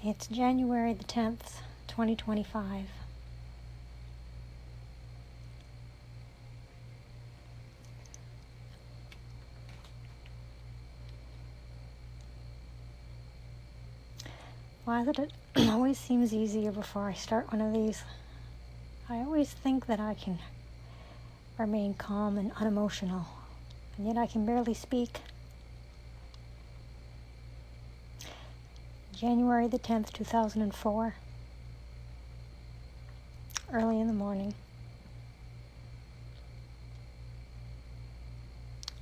It's January the 10th, 2025. Why that it always seems easier before I start one of these. I always think that I can remain calm and unemotional, and yet I can barely speak. January the 10th, 2004. Early in the morning.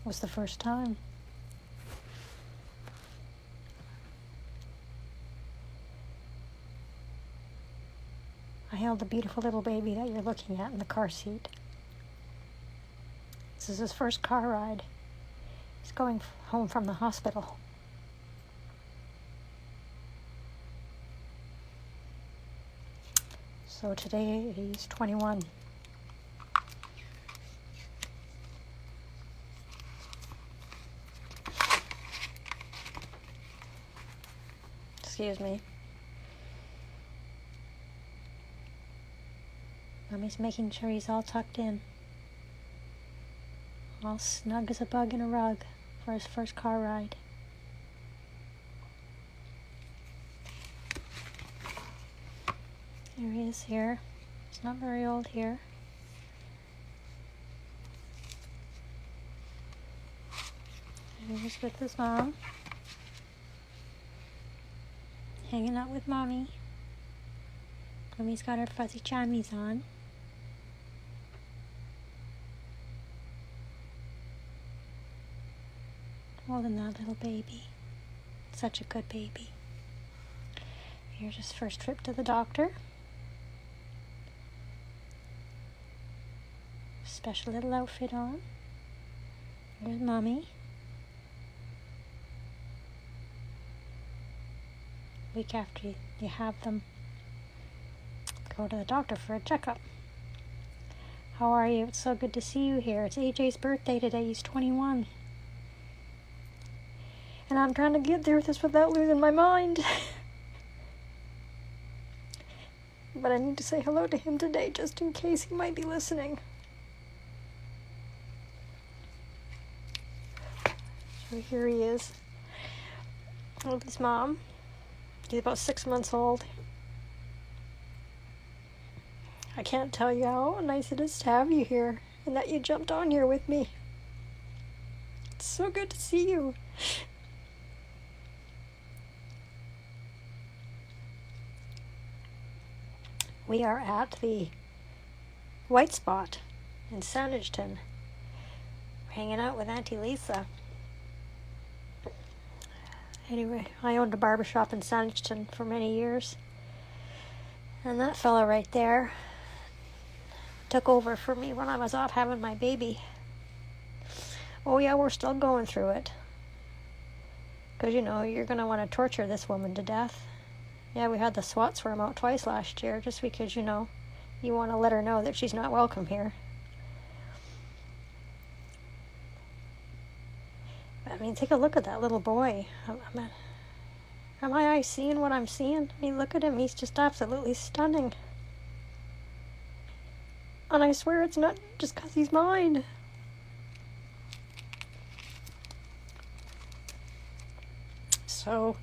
Was the first time. I held the beautiful little baby that you're looking at in the car seat. This is his first car ride. He's going home from the hospital. So today he's 21. Excuse me. Mommy's making sure he's all tucked in. All snug as a bug in a rug for his first car ride. There he is here. He's not very old here. And he's with his mom. Hanging out with Mommy. Mommy's got her fuzzy jammies on. Holding that little baby. Such a good baby. Here's his first trip to the doctor. Special little outfit on. Here's Mommy. Week after you have them go to the doctor for a checkup. How are you? It's so good to see you here. It's AJ's birthday today. He's 21. And I'm trying to get through this without losing my mind. But I need to say hello to him today just in case he might be listening. So here he is with his mom. He's about 6 months old. I can't tell you how nice it is to have you here and that you jumped on here with me. It's so good to see you. We are at the White Spot in Sandwichton. We're hanging out with Auntie Lisa. Anyway, I owned a barbershop in Sandwichton for many years. And that fella right there took over for me when I was off having my baby. Oh yeah, we're still going through it. Because, you know, you're going to want to torture this woman to death. Yeah, we had the SWAT swarm out twice last year just because, you know, you want to let her know that she's not welcome here. I mean, take a look at that little boy. Am I seeing what I'm seeing? I mean, look at him. He's just absolutely stunning. And I swear it's not just because he's mine. So,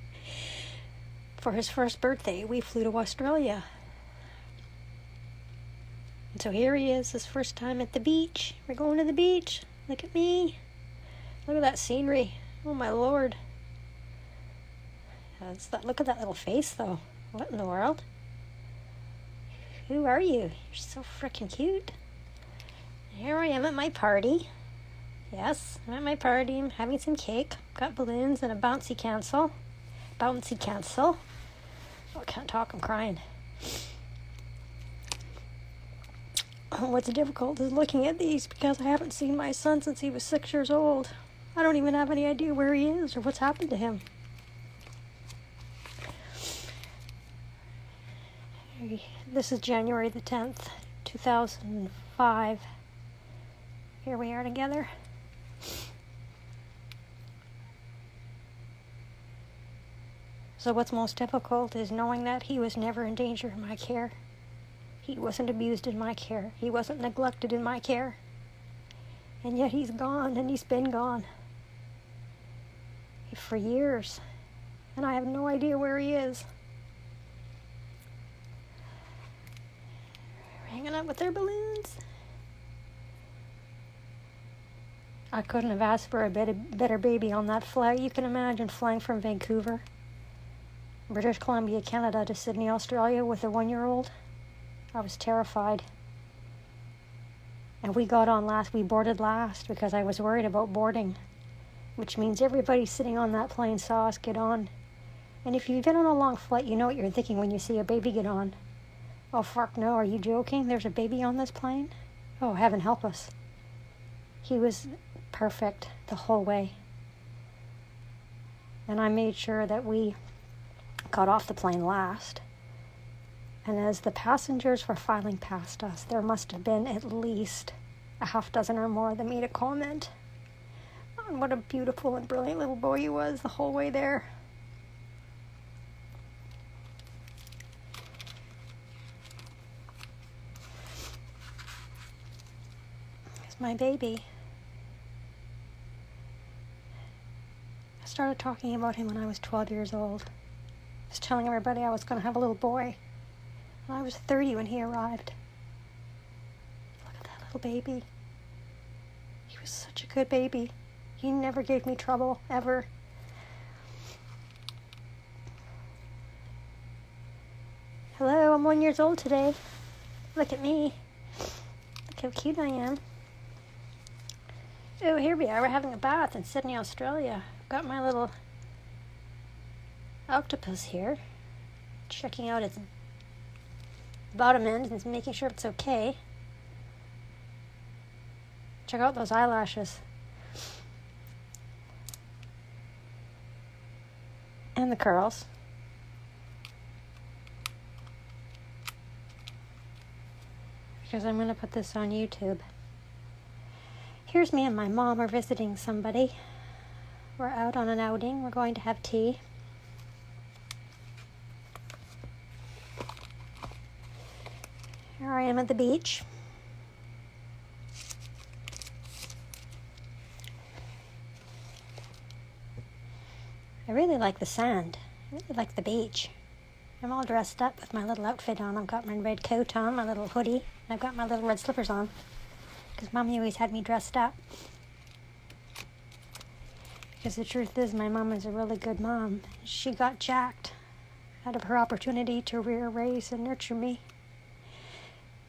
for his first birthday, we flew to Australia. And so here he is, his first time at the beach. We're going to the beach. Look at me. Look at that scenery. Oh my lord. Look at that little face though. What in the world? Who are you? You're so freaking cute. Here I am at my party. Yes, I'm at my party. I'm having some cake. Got balloons and a bouncy castle. Bouncy castle. Oh, I can't talk. I'm crying. What's difficult is looking at these because I haven't seen my son since he was 6 years old. I don't even have any idea where he is or what's happened to him. This is January the 10th, 2005. Here we are together. So what's most difficult is knowing that he was never in danger in my care. He wasn't abused in my care. He wasn't neglected in my care. And yet he's gone, and he's been gone for years. And I have no idea where he is. Hanging out with their balloons. I couldn't have asked for a better baby on that flight. You can imagine flying from Vancouver, British Columbia, Canada to Sydney, Australia with a 1-year-old. I was terrified. And we boarded last because I was worried about boarding, which means everybody sitting on that plane saw us get on. And if you've been on a long flight, you know what you're thinking when you see a baby get on. Oh, fuck no, are you joking? There's a baby on this plane? Oh, heaven help us. He was perfect the whole way. And I made sure that we got off the plane last. And as the passengers were filing past us, there must have been at least a half dozen or more that made a comment on what a beautiful and brilliant little boy he was the whole way there. It's my baby. I started talking about him when I was 12 years old. I was telling everybody I was going to have a little boy. And I was 30 when he arrived. Look at that little baby. He was such a good baby. He never gave me trouble, ever. Hello, I'm 1 year old today. Look at me. Look how cute I am. Oh, here we are. We're having a bath in Sydney, Australia. Got my little octopus here. Checking out its bottom end and making sure it's okay. Check out those eyelashes. And the curls. Because I'm going to put this on YouTube. Here's me and my mom are visiting somebody. We're out on an outing. We're going to have tea. Here I am at the beach. I really like the sand. I really like the beach. I'm all dressed up with my little outfit on. I've got my red coat on, my little hoodie, and I've got my little red slippers on. Because Mommy always had me dressed up. Because the truth is, my mom is a really good mom. She got jacked out of her opportunity to rear, raise, and nurture me.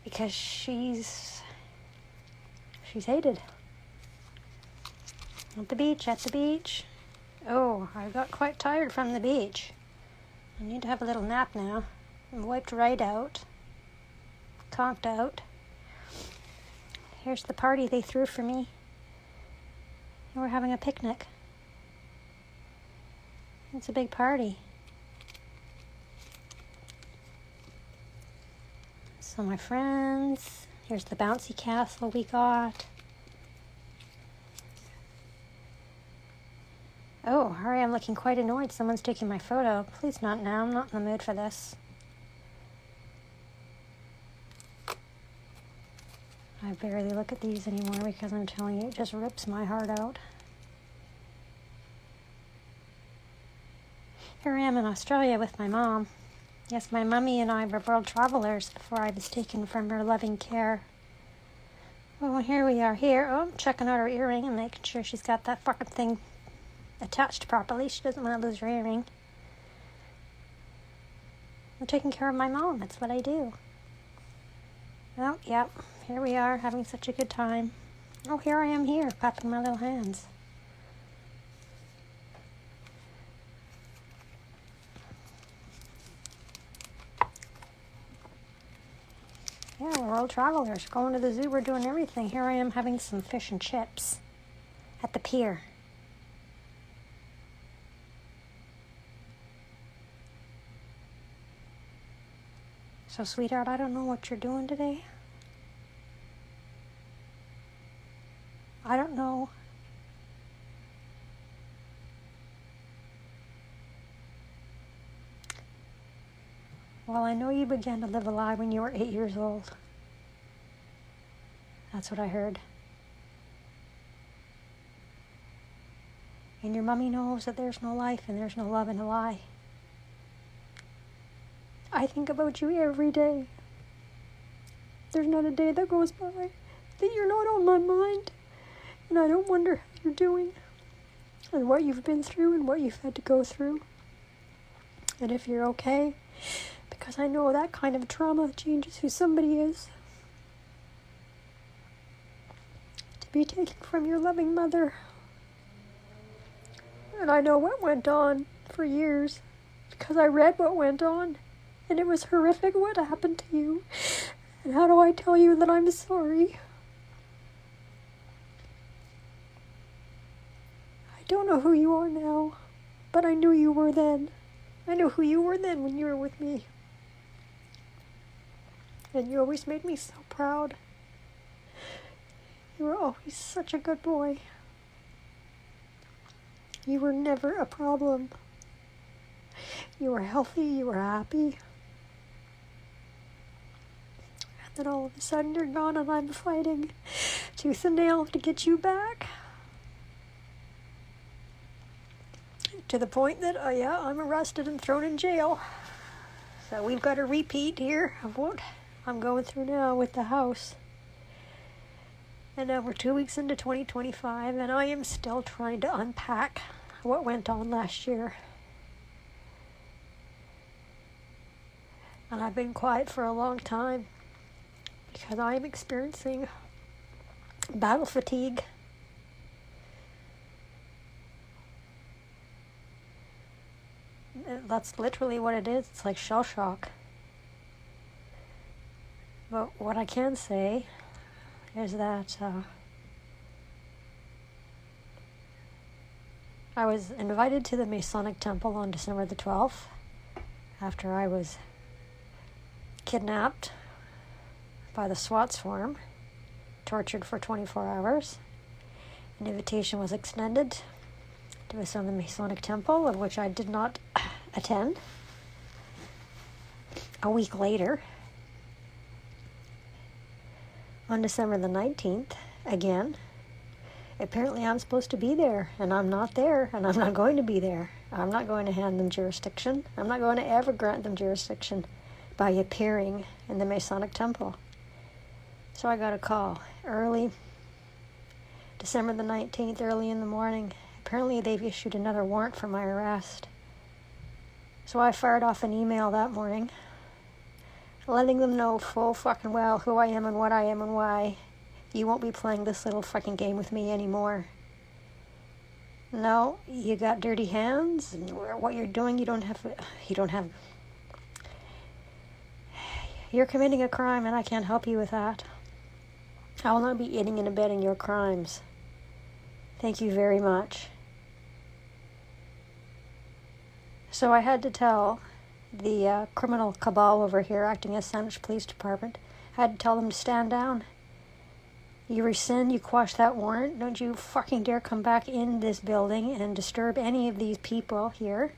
Because she's hated. At the beach. Oh, I got quite tired from the beach. I need to have a little nap now. I'm wiped right out. Conked out. Here's the party they threw for me. And we're having a picnic. It's a big party. So my friends, here's the bouncy castle we got. Oh, hurry, I'm looking quite annoyed. Someone's taking my photo. Please not now, I'm not in the mood for this. I barely look at these anymore because I'm telling you, it just rips my heart out. Here I am in Australia with my mom. Yes, my mummy and I were world travelers before I was taken from her loving care. Well, here we are here. Oh, I'm checking out her earring and making sure she's got that fucking thing attached properly. She doesn't want to lose her earring. I'm taking care of my mom. That's what I do. Well, yep. Here we are having such a good time. Oh, here I am here, clapping my little hands. Yeah, we're world travelers. Going to the zoo, we're doing everything. Here I am having some fish and chips at the pier. So, sweetheart, I don't know what you're doing today. I don't know. Well, I know you began to live a lie when you were 8 years old. That's what I heard. And your mommy knows that there's no life and there's no love in a lie. I think about you every day. There's not a day that goes by that you're not on my mind. And I don't wonder how you're doing and what you've been through and what you've had to go through. And if you're okay, because I know that kind of trauma changes who somebody is. To be taken from your loving mother. And I know what went on for years because I read what went on. And it was horrific what happened to you. And how do I tell you that I'm sorry? I don't know who you are now, but I knew you were then. I know who you were then when you were with me. And you always made me so proud. You were always such a good boy. You were never a problem. You were healthy, you were happy. And then all of a sudden you're gone and I'm fighting tooth and nail to get you back. To the point that, I'm arrested and thrown in jail. So we've got a repeat here of what I'm going through now with the house. And now we're 2 weeks into 2025 and I am still trying to unpack what went on last year. And I've been quiet for a long time because I am experiencing battle fatigue. That's literally what it is. It's like shell shock. But what I can say is that I was invited to the Masonic Temple on December the 12th after I was kidnapped by the SWAT swarm, tortured for 24 hours. An invitation was extended to attend the Masonic Temple, of which I did not attend. A week later, on December the 19th, again, apparently I'm supposed to be there, and I'm not there, and I'm not going to be there. I'm not going to hand them jurisdiction. I'm not going to ever grant them jurisdiction by appearing in the Masonic Temple. So I got a call early, December the 19th, early in the morning. Apparently they've issued another warrant for my arrest. So I fired off an email that morning, letting them know full fucking well who I am and what I am and why. You won't be playing this little fucking game with me anymore. No, you got dirty hands, and what you're doing, you don't have, you're committing a crime and I can't help you with that. I will not be aiding and abetting your crimes. Thank you very much. So I had to tell the criminal cabal over here acting as Sandwich Police Department, I had to tell them to stand down. You rescind, you quash that warrant. Don't you fucking dare come back in this building and disturb any of these people here.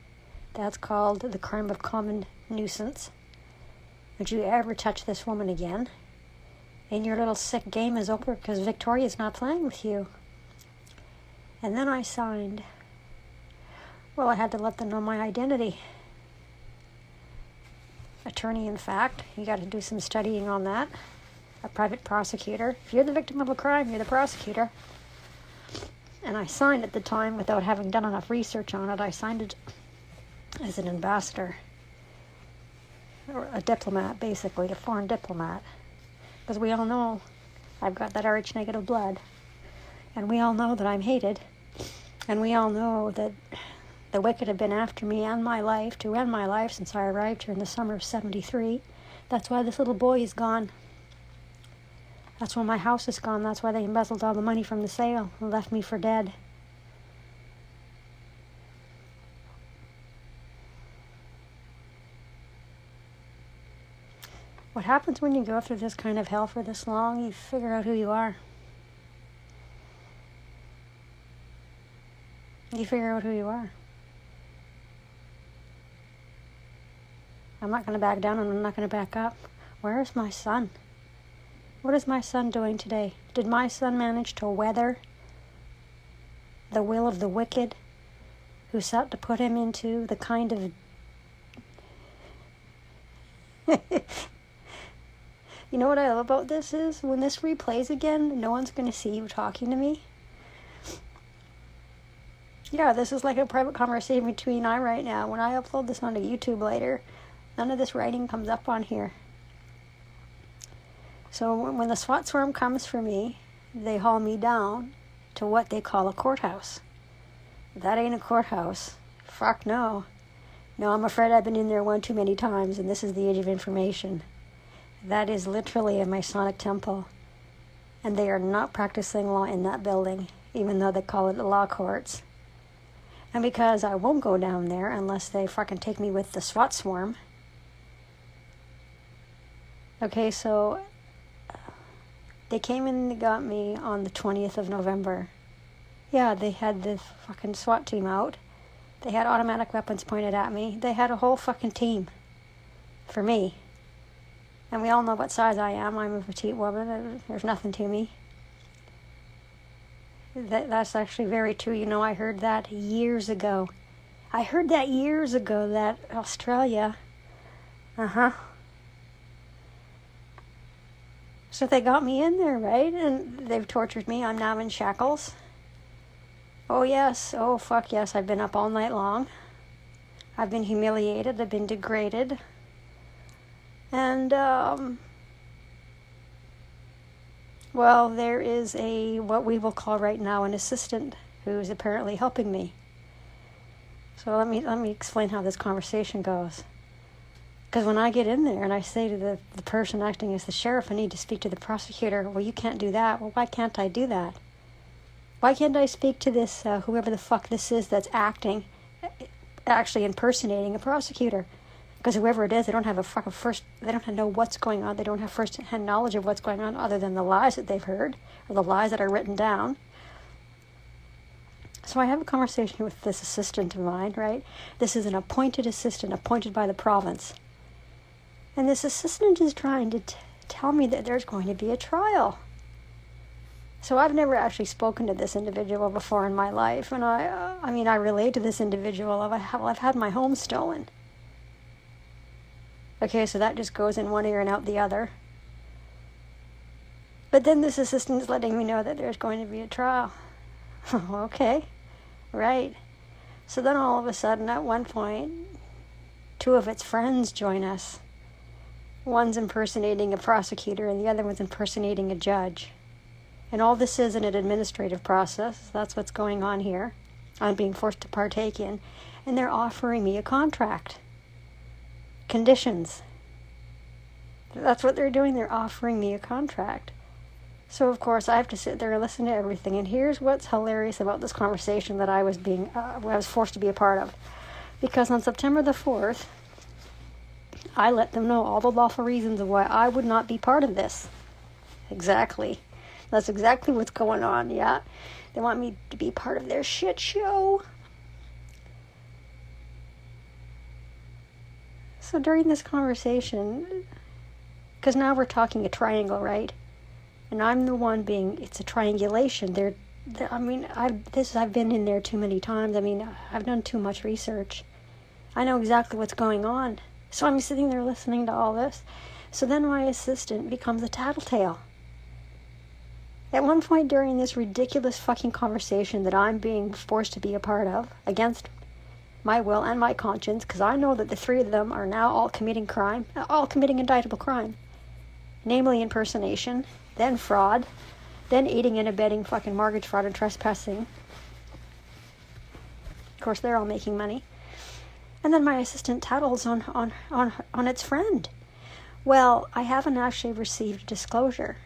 That's called the crime of common nuisance. Don't you ever touch this woman again. And your little sick game is over because Victoria's not playing with you. And then I signed. Well, I had to let them know my identity. Attorney, in fact. You got to do some studying on that. A private prosecutor. If you're the victim of a crime, you're the prosecutor. And I signed at the time without having done enough research on it. I signed it as an ambassador. Or a diplomat, basically. A foreign diplomat. Because we all know I've got that Rh negative blood. And we all know that I'm hated. And we all know that the wicked have been after me and my life to end my life since I arrived here in the summer of 73. That's why this little boy is gone. That's why my house is gone. That's why they embezzled all the money from the sale and left me for dead. What happens when you go through this kind of hell for this long? You figure out who you are. You figure out who you are. I'm not going to back down and I'm not going to back up. Where is my son? What is my son doing today? Did my son manage to weather the will of the wicked who sought to put him into the kind of... You know what I love about this is, when this replays again, no one's going to see you talking to me. Yeah, this is like a private conversation between I right now. When I upload this onto YouTube later, none of this writing comes up on here. So when the SWAT swarm comes for me, they haul me down to what they call a courthouse. That ain't a courthouse. Fuck no. No, I'm afraid I've been in there one too many times, and this is the age of information. That is literally a Masonic temple. And they are not practicing law in that building, even though they call it the law courts. And because I won't go down there unless they fucking take me with the SWAT swarm. Okay, so they came in and they got me on the 20th of November. Yeah, they had the fucking SWAT team out. They had automatic weapons pointed at me. They had a whole fucking team for me. And we all know what size I am. I'm a petite woman. There's nothing to me. That's actually very true. You know, I heard that years ago. That Australia. So they got me in there, right? And they've tortured me. I'm now in shackles. Oh, yes. Oh, fuck yes. I've been up all night long. I've been humiliated. I've been degraded. And, well, there is what we will call right now an assistant who's apparently helping me. So let me explain how this conversation goes. Because when I get in there and I say to the person acting as the sheriff, I need to speak to the prosecutor. Well, you can't do that. Well, why can't I do that? Why can't I speak to this, whoever the fuck this is that's actually impersonating a prosecutor? Because whoever it is, they don't have they don't know what's going on. They don't have first-hand knowledge of what's going on other than the lies that they've heard or the lies that are written down. So I have a conversation with this assistant of mine, right? This is an appointed assistant, appointed by the province. And this assistant is trying to tell me that there's going to be a trial. So I've never actually spoken to this individual before in my life. And I relate to this individual. I've had my home stolen. Okay, so that just goes in one ear and out the other. But then this assistant is letting me know that there's going to be a trial. Okay, right. So then all of a sudden, at one point, two of its friends join us. One's impersonating a prosecutor and the other one's impersonating a judge. And all this is in an administrative process. That's what's going on here. I'm being forced to partake in. And they're offering me a contract. Conditions. That's what they're doing. They're offering me a contract. So, of course, I have to sit there and listen to everything. And here's what's hilarious about this conversation that I was forced to be a part of. Because on September the 4th, I let them know all the lawful reasons of why I would not be part of this. Exactly. That's exactly what's going on, yeah. They want me to be part of their shit show. So during this conversation, because now we're talking a triangle, right? And I'm the one it's a triangulation. I've been in there too many times. I've done too much research. I know exactly what's going on. So I'm sitting there listening to all this. So then my assistant becomes a tattletale. At one point during this ridiculous fucking conversation that I'm being forced to be a part of, against my will and my conscience, because I know that the three of them are now all committing indictable crime. Namely impersonation, then fraud, then aiding and abetting fucking mortgage fraud and trespassing. Of course, they're all making money. And then my assistant tattles on its friend. Well, I haven't actually received disclosure.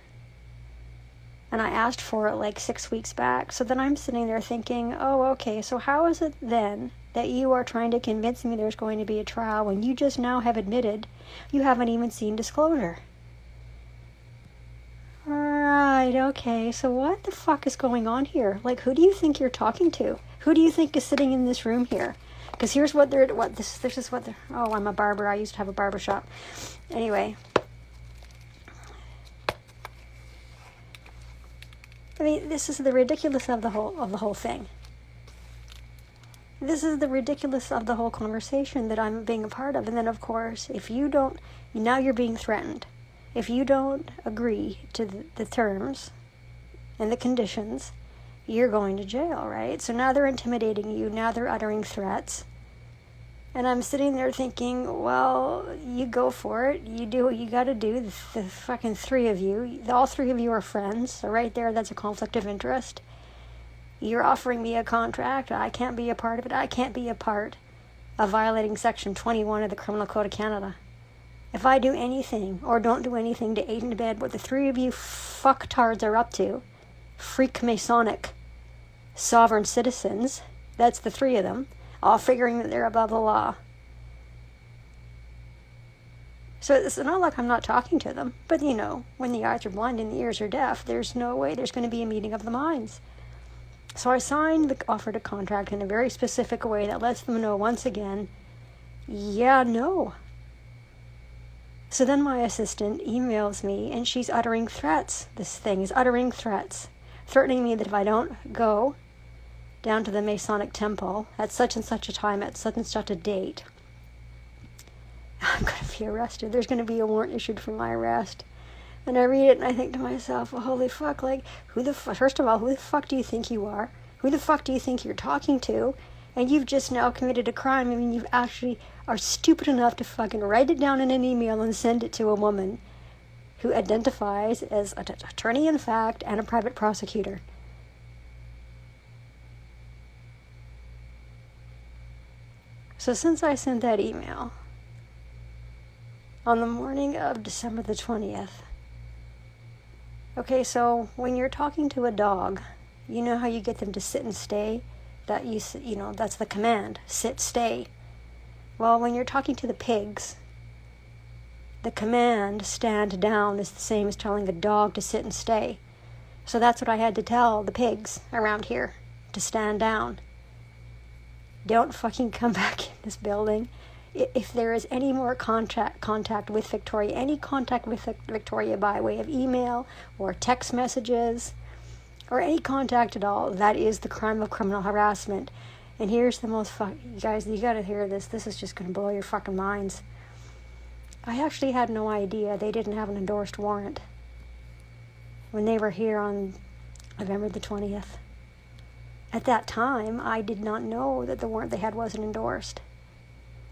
And I asked for it like 6 weeks back. So then I'm sitting there thinking, oh, okay, so how is it then that you are trying to convince me there's going to be a trial when you just now have admitted you haven't even seen disclosure? Right, okay, so what the fuck is going on here? Like, who do you think you're talking to? Who do you think is sitting in this room here? Because here's this is what they're, oh, I'm a barber. I used to have a barber shop. Anyway. I mean, this is the ridiculous of the whole thing. This is the ridiculous of the whole conversation that I'm being a part of. And then, of course, if you don't, now you're being threatened. If you don't agree to the terms and the conditions, you're going to jail, right? So now they're intimidating you. Now they're uttering threats. And I'm sitting there thinking, well, you go for it. You do what you got to do. The fucking three of you, all three of you are friends. So right there, that's a conflict of interest. You're offering me a contract. I can't be a part of it. I can't be a part of violating Section 21 of the Criminal Code of Canada. If I do anything or don't do anything to aid and abet what the three of you fucktards are up to, freak Masonic sovereign citizens, that's the three of them, all figuring that they're above the law. So it's not like I'm not talking to them, but you know, when the eyes are blind and the ears are deaf, there's no way there's going to be a meeting of the minds. So I signed the offer to contract in a very specific way that lets them know once again, yeah, no. So then my assistant emails me and she's uttering threats. This thing is uttering threats, threatening me that if I don't go down to the Masonic temple at such and such a time, at such and such a date, I'm going to be arrested. There's going to be a warrant issued for my arrest. And I read it and I think to myself, well, holy fuck, like, first of all, who the fuck do you think you are? Who the fuck do you think you're talking to? And you've just now committed a crime. I mean, you actually are stupid enough to fucking write it down in an email and send it to a woman who identifies as an attorney in fact and a private prosecutor. So since I sent that email on the morning of December the 20th, okay, so when you're talking to a dog, you know how you get them to sit and stay? That you know, that's the command, sit, stay. Well, when you're talking to the pigs, the command, stand down, is the same as telling a dog to sit and stay. So that's what I had to tell the pigs around here, to stand down. Don't fucking come back in this building. If there is any more contact with Victoria, any contact with Victoria by way of email or text messages or any contact at all, that is the crime of criminal harassment. And here's the most you guys, you gotta hear this. This is just gonna blow your fucking minds. I actually had no idea they didn't have an endorsed warrant when they were here on November the 20th. At that time, I did not know that the warrant they had wasn't endorsed.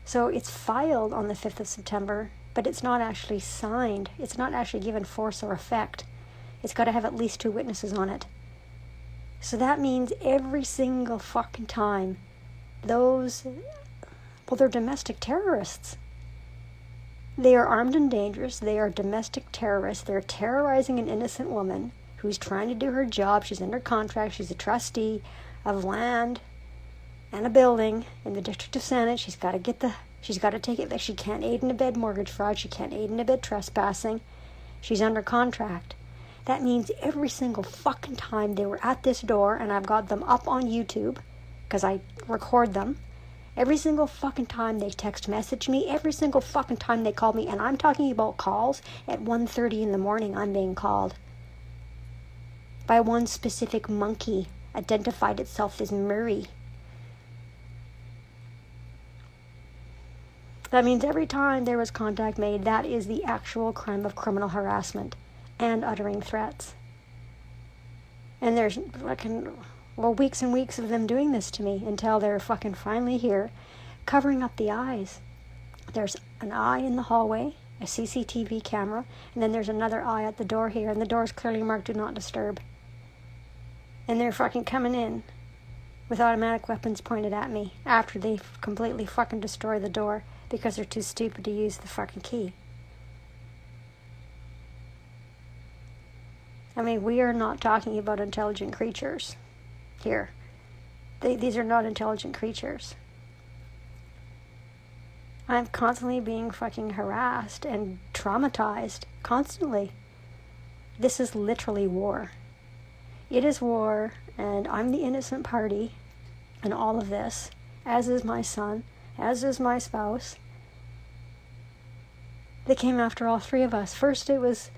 So it's filed on the 5th of September, but it's not actually signed. It's not actually given force or effect. It's got to have at least 2 witnesses on it. So that means every single fucking time they're domestic terrorists. They are armed and dangerous. They are domestic terrorists. They're terrorizing an innocent woman who's trying to do her job. She's under contract. She's a trustee of land and a building in the District of Saanich. She's got to take it back. She can't aid and abet mortgage fraud. She can't aid and abet trespassing. She's under contract. That means every single fucking time they were at this door, and I've got them up on YouTube because I record them. Every single fucking time they text message me, every single fucking time they call me, and I'm talking about calls at 1:30 in the morning. I'm being called by one specific monkey, identified itself as Murray. That means every time there was contact made, that is the actual crime of criminal harassment and uttering threats. And there's weeks and weeks of them doing this to me until they're fucking finally here, covering up the eyes. There's an eye in the hallway, a CCTV camera, and then there's another eye at the door here, and the door is clearly marked "Do Not Disturb." And they're fucking coming in with automatic weapons pointed at me after they've completely fucking destroyed the door because they're too stupid to use the fucking key. I mean, we are not talking about intelligent creatures here. These are not intelligent creatures. I'm constantly being fucking harassed and traumatized, constantly. This is literally war. It is war, and I'm the innocent party in all of this. as is my son, as is my spouse. They came after all three of us. First it was,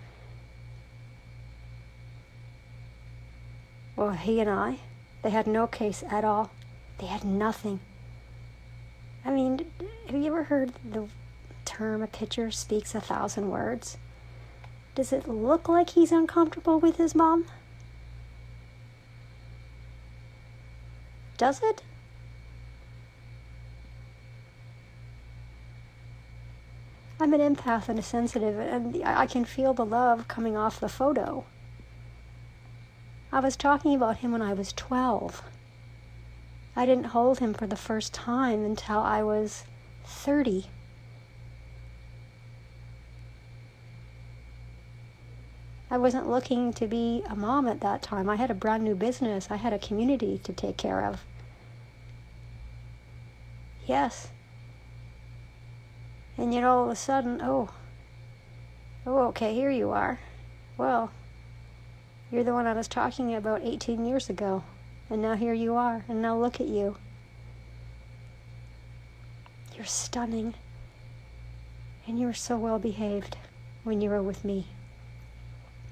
well, he and I. They had no case at all. They had nothing. I mean, have you ever heard the term, a picture speaks 1,000 words? Does it look like he's uncomfortable with his mom? Does it? I'm an empath and a sensitive, and I can feel the love coming off the photo. I was talking about him when I was 12. I didn't hold him for the first time until I was 30. I wasn't looking to be a mom at that time. I had a brand new business. I had a community to take care of. Yes. And yet all of a sudden, okay, here you are. Well, you're the one I was talking about 18 years ago. And now here you are. And now look at you. You're stunning. And you were so well behaved when you were with me.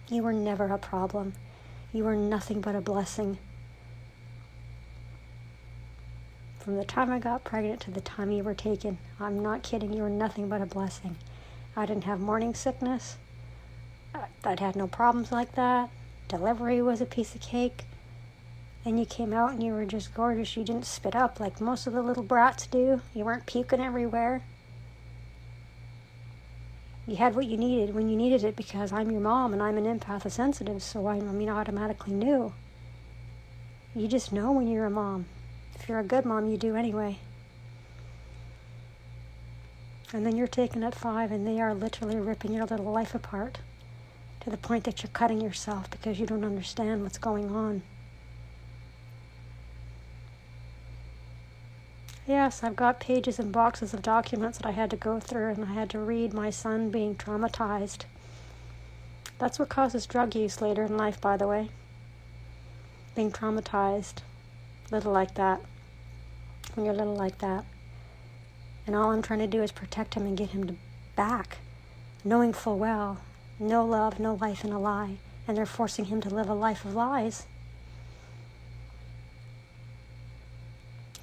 You were never a problem. You were nothing but a blessing. From the time I got pregnant to the time you were taken, I'm not kidding, you were nothing but a blessing. I didn't have morning sickness. I'd had no problems like that. Delivery was a piece of cake. And you came out and you were just gorgeous. You didn't spit up like most of the little brats do. You weren't puking everywhere. You had what you needed when you needed it, because I'm your mom and I'm an empath, a sensitive, so I automatically knew. You just know when you're a mom. If you're a good mom, you do anyway. And then you're taken at 5 and they are literally ripping your little life apart to the point that you're cutting yourself because you don't understand what's going on. Yes, I've got pages and boxes of documents that I had to go through, and I had to read my son being traumatized. That's what causes drug use later in life, by the way. Being traumatized. Little like that. When you're little like that. And all I'm trying to do is protect him and get him back, knowing full well, no love, no life, and a lie. And they're forcing him to live a life of lies.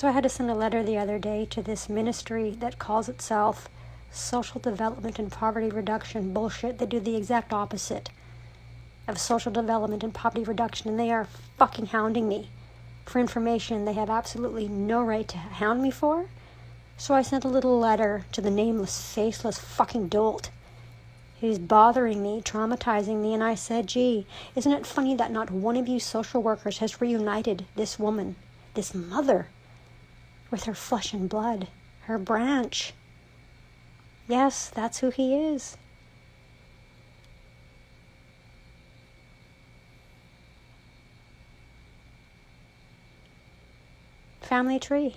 So I had to send a letter the other day to this ministry that calls itself Social Development and Poverty Reduction. Bullshit. They do the exact opposite of social development and poverty reduction, and they are fucking hounding me for information they have absolutely no right to hound me for. So I sent a little letter to the nameless, faceless fucking dolt who's bothering me, traumatizing me, and I said, gee, isn't it funny that not one of you social workers has reunited this woman, this mother, with her flesh and blood, her branch? Yes, that's who he is. Family tree.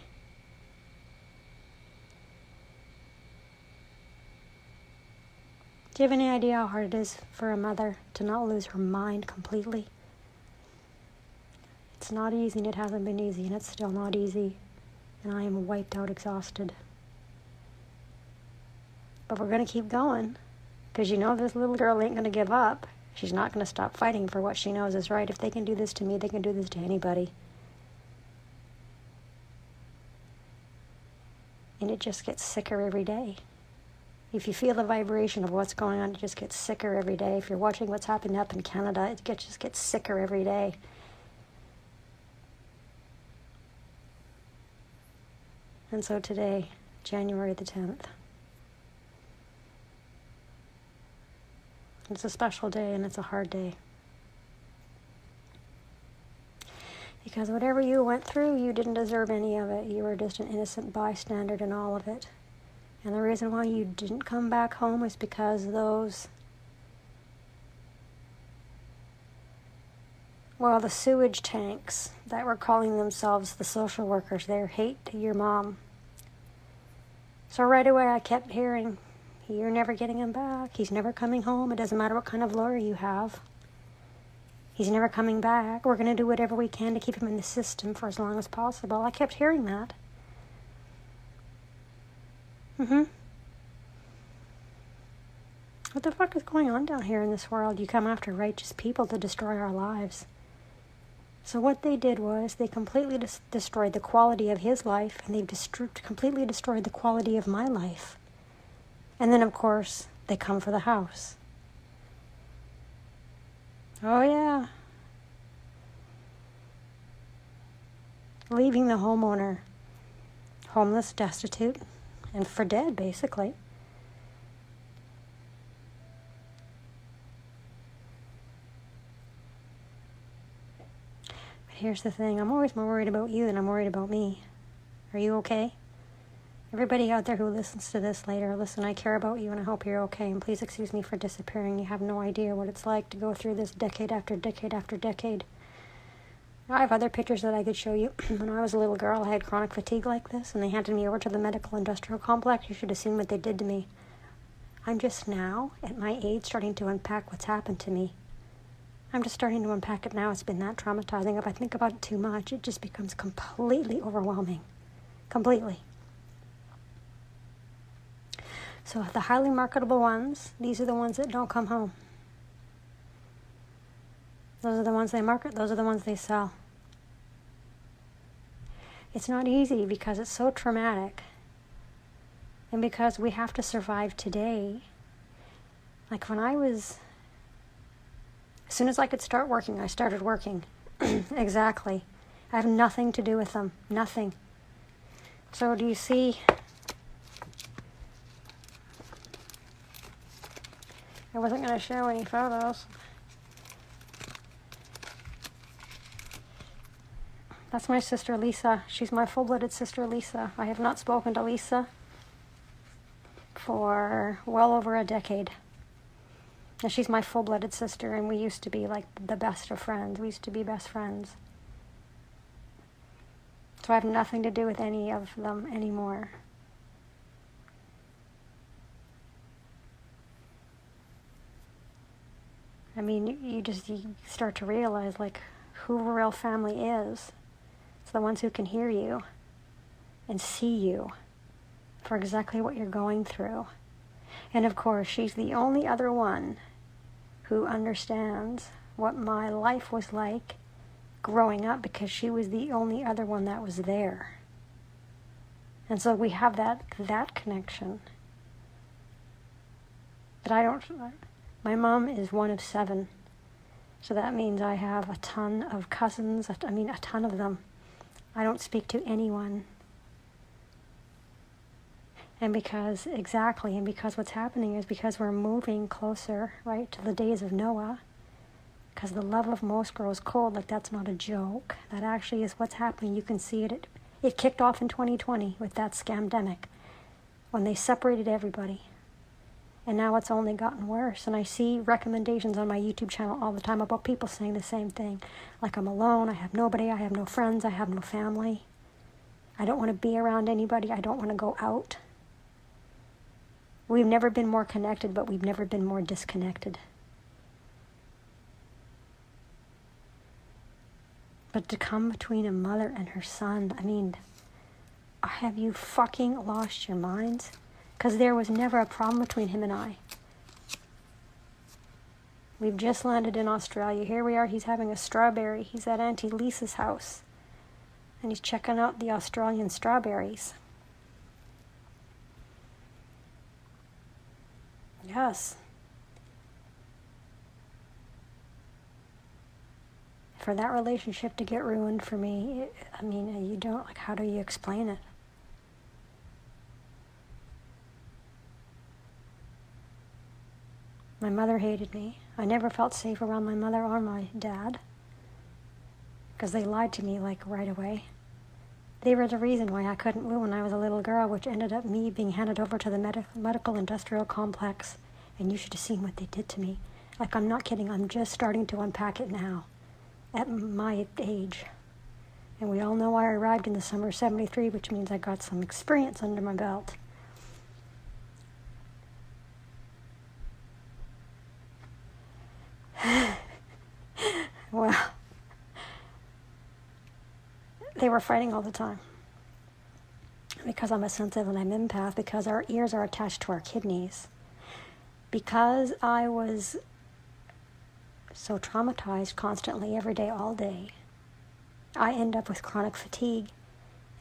Do you have any idea how hard it is for a mother to not lose her mind completely? It's not easy, and it hasn't been easy, and it's still not easy. And I am wiped out, exhausted. But we're going to keep going, because this little girl ain't going to give up. She's not going to stop fighting for what she knows is right. If they can do this to me, they can do this to anybody. And it just gets sicker every day. If you feel the vibration of what's going on, it just gets sicker every day. If you're watching what's happening up in Canada, it just gets sicker every day. And so today, January the 10th, it's a special day and it's a hard day. Because whatever you went through, you didn't deserve any of it. You were just an innocent bystander in all of it. And the reason why you didn't come back home is because the sewage tanks that were calling themselves the social workers, they hate your mom. So right away I kept hearing, you're never getting him back. He's never coming home. It doesn't matter what kind of lawyer you have. He's never coming back. We're going to do whatever we can to keep him in the system for as long as possible. I kept hearing that. What the fuck is going on down here in this world? You come after righteous people to destroy our lives. So what they did was they completely destroyed the quality of his life, and they've completely destroyed the quality of my life. And then, of course, they come for the house. Oh, yeah. Leaving the homeowner homeless, destitute, and for dead, basically. But here's the thing. I'm always more worried about you than I'm worried about me. Are you okay? Everybody out there who listens to this later, listen, I care about you and I hope you're okay. And please excuse me for disappearing. You have no idea what it's like to go through this decade after decade after decade. I have other pictures that I could show you. When I was a little girl, I had chronic fatigue like this, and they handed me over to the medical industrial complex. You should have seen what they did to me. I'm just now, at my age, starting to unpack what's happened to me. I'm just starting to unpack it now. It's been that traumatizing. If I think about it too much, it just becomes completely overwhelming. Completely. So the highly marketable ones, these are the ones that don't come home. Those are the ones they market. Those are the ones they sell. It's not easy because it's so traumatic. And because we have to survive today. Like when as soon as I could start working, I started working. Exactly. I have nothing to do with them. Nothing. So do you see? I wasn't going to show any photos. That's my sister Lisa. She's my full-blooded sister Lisa. I have not spoken to Lisa for well over a decade. And she's my full-blooded sister, and we used to be like the best of friends. We used to be best friends. So I have nothing to do with any of them anymore. I mean, you start to realize like who real family is. It's the ones who can hear you and see you for exactly what you're going through. And of course, she's the only other one who understands what my life was like growing up, because she was the only other one that was there. And so we have that connection. But my mom is one of 7. So that means I have a ton of cousins, a ton of them. I don't speak to anyone. And because what's happening is because we're moving closer, right, to the days of Noah, because the love of most grows cold. Like, that's not a joke. That actually is what's happening. You can see it. It kicked off in 2020 with that scamdemic, when they separated everybody. And now it's only gotten worse. And I see recommendations on my YouTube channel all the time about people saying the same thing. Like, I'm alone, I have nobody, I have no friends, I have no family. I don't want to be around anybody, I don't want to go out. We've never been more connected, but we've never been more disconnected. But to come between a mother and her son, I mean, have you fucking lost your minds? Because there was never a problem between him and I. We've just landed in Australia. Here we are, he's having a strawberry. He's at Auntie Lisa's house. And he's checking out the Australian strawberries. Yes. For that relationship to get ruined for me, you don't, like, how do you explain it? My mother hated me. I never felt safe around my mother or my dad, because they lied to me, like, right away. They were the reason why I couldn't move when I was a little girl, which ended up me being handed over to the medical industrial complex. And you should have seen what they did to me. Like, I'm not kidding. I'm just starting to unpack it now, at my age. And we all know I arrived in the summer of 73, which means I got some experience under my belt. Well, they were fighting all the time. because I'm a sensitive and I'm empath, because our ears are attached to our kidneys. Because I was so traumatized constantly, every day, all day, I end up with chronic fatigue,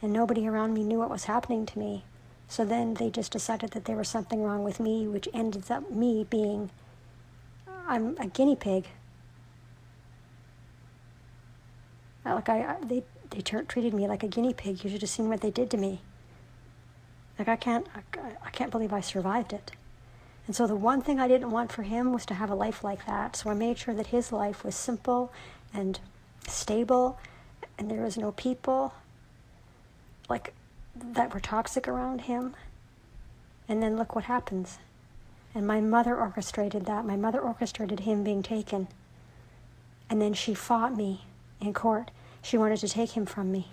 and nobody around me knew what was happening to me. So then they just decided that there was something wrong with me, which ended up me being, I'm a guinea pig. They treated me like a guinea pig. You should have seen what they did to me. Like I can't believe I survived it. And so the one thing I didn't want for him was to have a life like that. So I made sure that his life was simple and stable, and there was no people like that were toxic around him. And then look what happens. And my mother orchestrated that. My mother orchestrated him being taken. And then she fought me in court. She wanted to take him from me.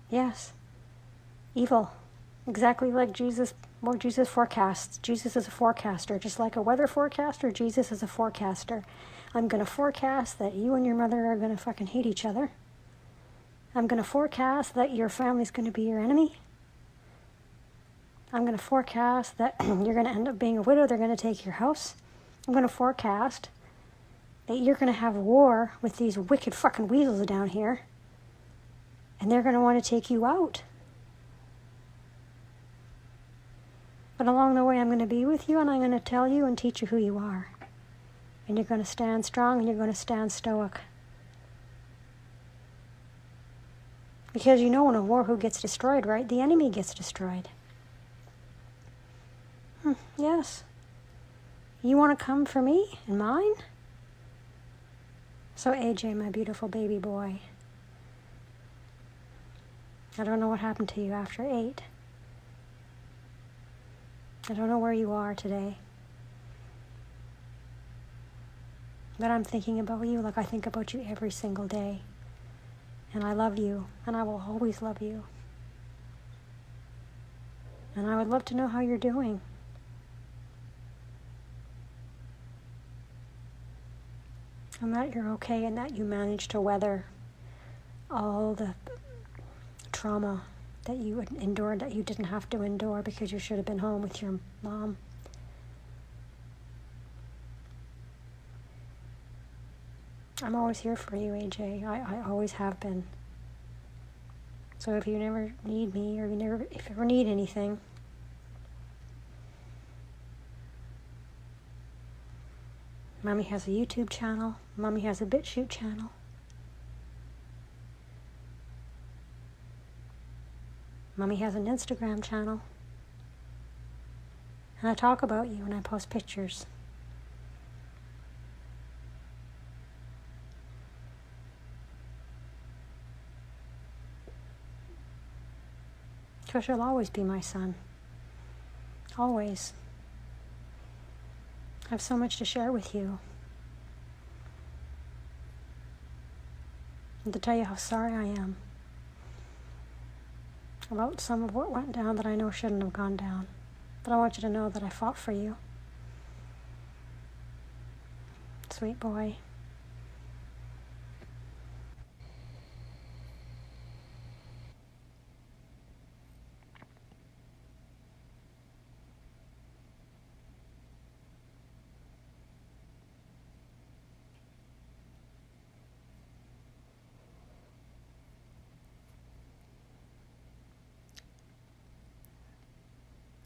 Yes. Evil. Exactly like Jesus forecasts. Jesus is a forecaster. Just like a weather forecaster, Jesus is a forecaster. I'm going to forecast that you and your mother are going to fucking hate each other. I'm going to forecast that your family's going to be your enemy. I'm going to forecast that you're going to end up being a widow. They're going to take your house. I'm going to forecast that you're going to have war with these wicked fucking weasels down here. And they're going to want to take you out. But along the way, I'm going to be with you, and I'm going to tell you and teach you who you are. And you're going to stand strong, and you're going to stand stoic. Because you know in a war who gets destroyed, right? The enemy gets destroyed. Yes. You want to come for me and mine? So AJ, my beautiful baby boy, I don't know what happened to you after 8. I don't know where you are today. But I'm thinking about you like I think about you every single day. And I love you, and I will always love you. And I would love to know how you're doing. And that you're okay, and that you managed to weather all the trauma that you endured that you didn't have to endure because you should have been home with your mom. I'm always here for you, AJ. I always have been. So if you never need me, or if you ever need anything, Mommy has a YouTube channel. Mommy has a BitChute channel. Mommy has an Instagram channel. And I talk about you and I post pictures. Because you'll always be my son. Always. I have so much to share with you. And to tell you how sorry I am about some of what went down that I know shouldn't have gone down. But I want you to know that I fought for you. Sweet boy.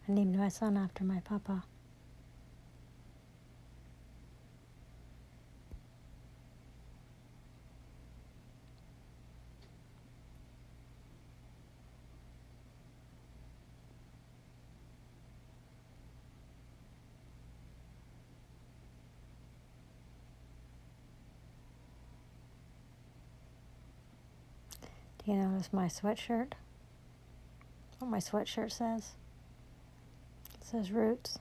I named my son after my papa. Do you notice my sweatshirt? What my sweatshirt says? It says Roots.